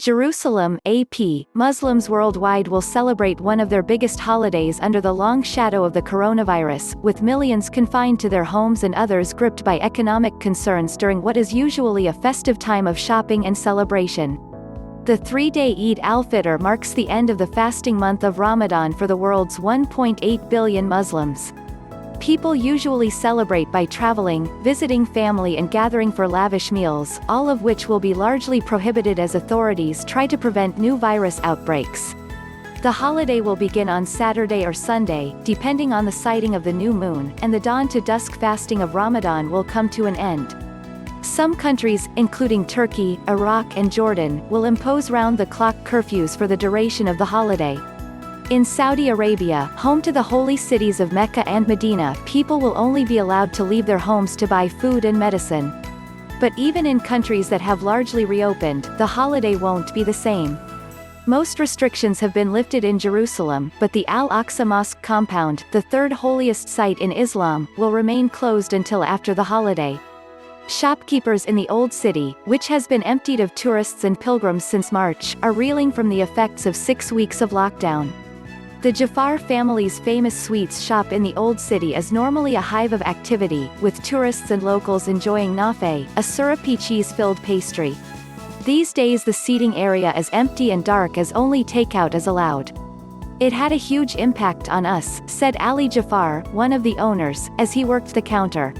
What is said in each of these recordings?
Jerusalem, AP, Muslims worldwide will celebrate one of their biggest holidays under the long shadow of the coronavirus, with millions confined to their homes and others gripped by economic concerns during what is usually a festive time of shopping and celebration. The three-day Eid al-Fitr marks the end of the fasting month of Ramadan for the world's 1.8 billion Muslims. People usually celebrate by traveling, visiting family and gathering for lavish meals, all of which will be largely prohibited as authorities try to prevent new virus outbreaks. The holiday will begin on Saturday or Sunday, depending on the sighting of the new moon, and the dawn-to-dusk fasting of Ramadan will come to an end. Some countries, including Turkey, Iraq and Jordan, will impose round-the-clock curfews for the duration of the holiday. In Saudi Arabia, home to the holy cities of Mecca and Medina, people will only be allowed to leave their homes to buy food and medicine. But even in countries that have largely reopened, the holiday won't be the same. Most restrictions have been lifted in Jerusalem, but the Al-Aqsa Mosque compound, the third holiest site in Islam, will remain closed until after the holiday. Shopkeepers in the Old City, which has been emptied of tourists and pilgrims since March, are reeling from the effects of 6 weeks of lockdown. The Jafar family's famous sweets shop in the Old City is normally a hive of activity, with tourists and locals enjoying nafe, a syrupy cheese-filled pastry. These days the seating area is empty and dark as only takeout is allowed. "It had a huge impact on us," said Ali Jafar, one of the owners, as he worked the counter.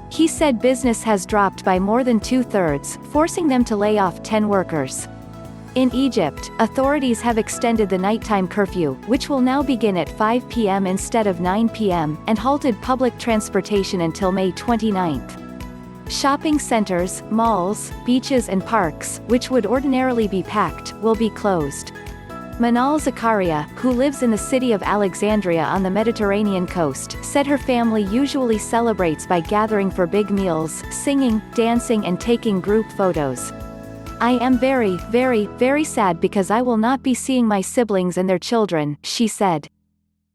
He said business has dropped by more than 2/3, forcing them to lay off 10 workers. In Egypt, authorities have extended the nighttime curfew, which will now begin at 5 p.m. instead of 9 p.m., and halted public transportation until May 29. Shopping centers, malls, beaches and parks, which would ordinarily be packed, will be closed. Manal Zakaria, who lives in the city of Alexandria on the Mediterranean coast, said her family usually celebrates by gathering for big meals, singing, dancing and taking group photos. "I am very, very, very sad because I will not be seeing my siblings and their children," she said.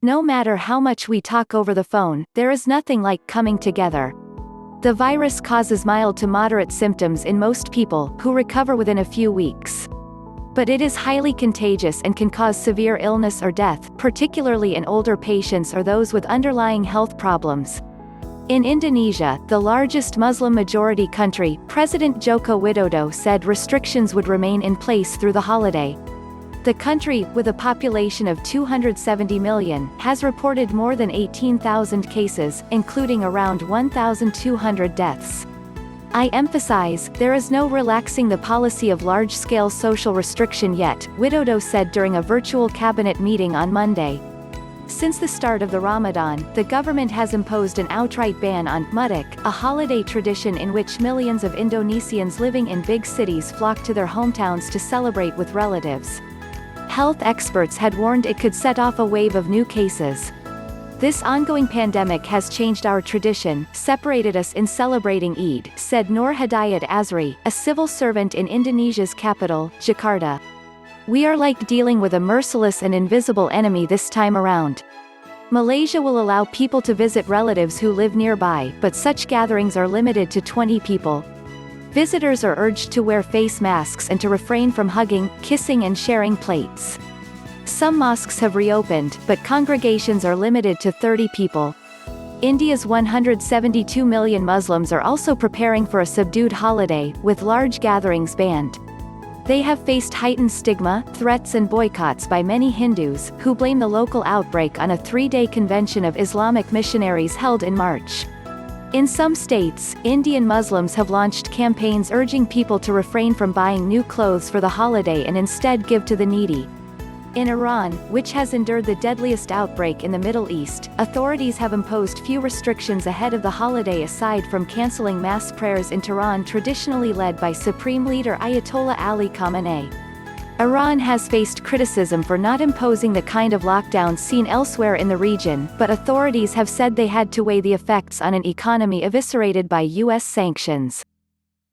"No matter how much we talk over the phone, there is nothing like coming together." The virus causes mild to moderate symptoms in most people, who recover within a few weeks. But it is highly contagious and can cause severe illness or death, particularly in older patients or those with underlying health problems. In Indonesia, the largest Muslim-majority country, President Joko Widodo said restrictions would remain in place through the holiday. The country, with a population of 270 million, has reported more than 18,000 cases, including around 1,200 deaths. "I emphasize, there is no relaxing the policy of large-scale social restriction yet," Widodo said during a virtual cabinet meeting on Monday. Since the start of the Ramadan, the government has imposed an outright ban on mudik, a holiday tradition in which millions of Indonesians living in big cities flock to their hometowns to celebrate with relatives. Health experts had warned it could set off a wave of new cases. "This ongoing pandemic has changed our tradition, separated us in celebrating Eid," said Nur Hidayat Azri, a civil servant in Indonesia's capital, Jakarta. "We are like dealing with a merciless and invisible enemy this time around." Malaysia will allow people to visit relatives who live nearby, but such gatherings are limited to 20 people. Visitors are urged to wear face masks and to refrain from hugging, kissing and sharing plates. Some mosques have reopened, but congregations are limited to 30 people. India's 172 million Muslims are also preparing for a subdued holiday, with large gatherings banned. They have faced heightened stigma, threats and boycotts by many Hindus, who blame the local outbreak on a 3-day convention of Islamic missionaries held in March. In some states, Indian Muslims have launched campaigns urging people to refrain from buying new clothes for the holiday and instead give to the needy. In Iran, which has endured the deadliest outbreak in the Middle East, authorities have imposed few restrictions ahead of the holiday aside from cancelling mass prayers in Tehran traditionally led by Supreme Leader Ayatollah Ali Khamenei. Iran has faced criticism for not imposing the kind of lockdown seen elsewhere in the region, but authorities have said they had to weigh the effects on an economy eviscerated by U.S. sanctions.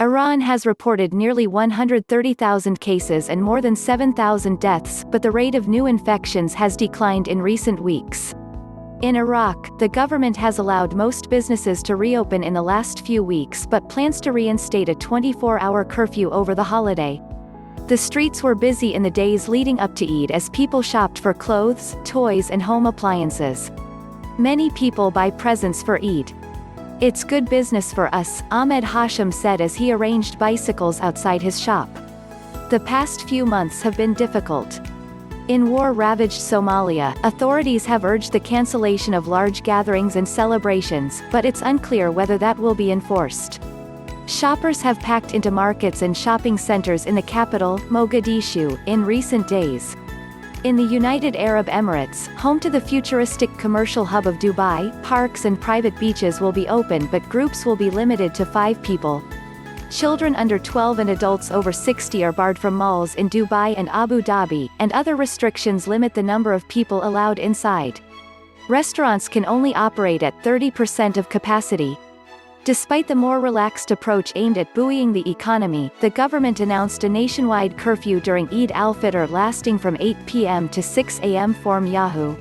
Iran has reported nearly 130,000 cases and more than 7,000 deaths, but the rate of new infections has declined in recent weeks. In Iraq, the government has allowed most businesses to reopen in the last few weeks but plans to reinstate a 24-hour curfew over the holiday. The streets were busy in the days leading up to Eid as people shopped for clothes, toys and home appliances. Many people buy presents for Eid. "It's good business for us," Ahmed Hashim said as he arranged bicycles outside his shop. The past few months have been difficult. In war-ravaged Somalia, authorities have urged the cancellation of large gatherings and celebrations, but it's unclear whether that will be enforced. Shoppers have packed into markets and shopping centers in the capital, Mogadishu, in recent days. In the United Arab Emirates, home to the futuristic commercial hub of Dubai, parks and private beaches will be open but groups will be limited to 5 people. Children under 12 and adults over 60 are barred from malls in Dubai and Abu Dhabi, and other restrictions limit the number of people allowed inside. Restaurants can only operate at 30% of capacity. Despite the more relaxed approach aimed at buoying the economy, the government announced a nationwide curfew during Eid al-Fitr lasting from 8 p.m. to 6 a.m. from Yahoo!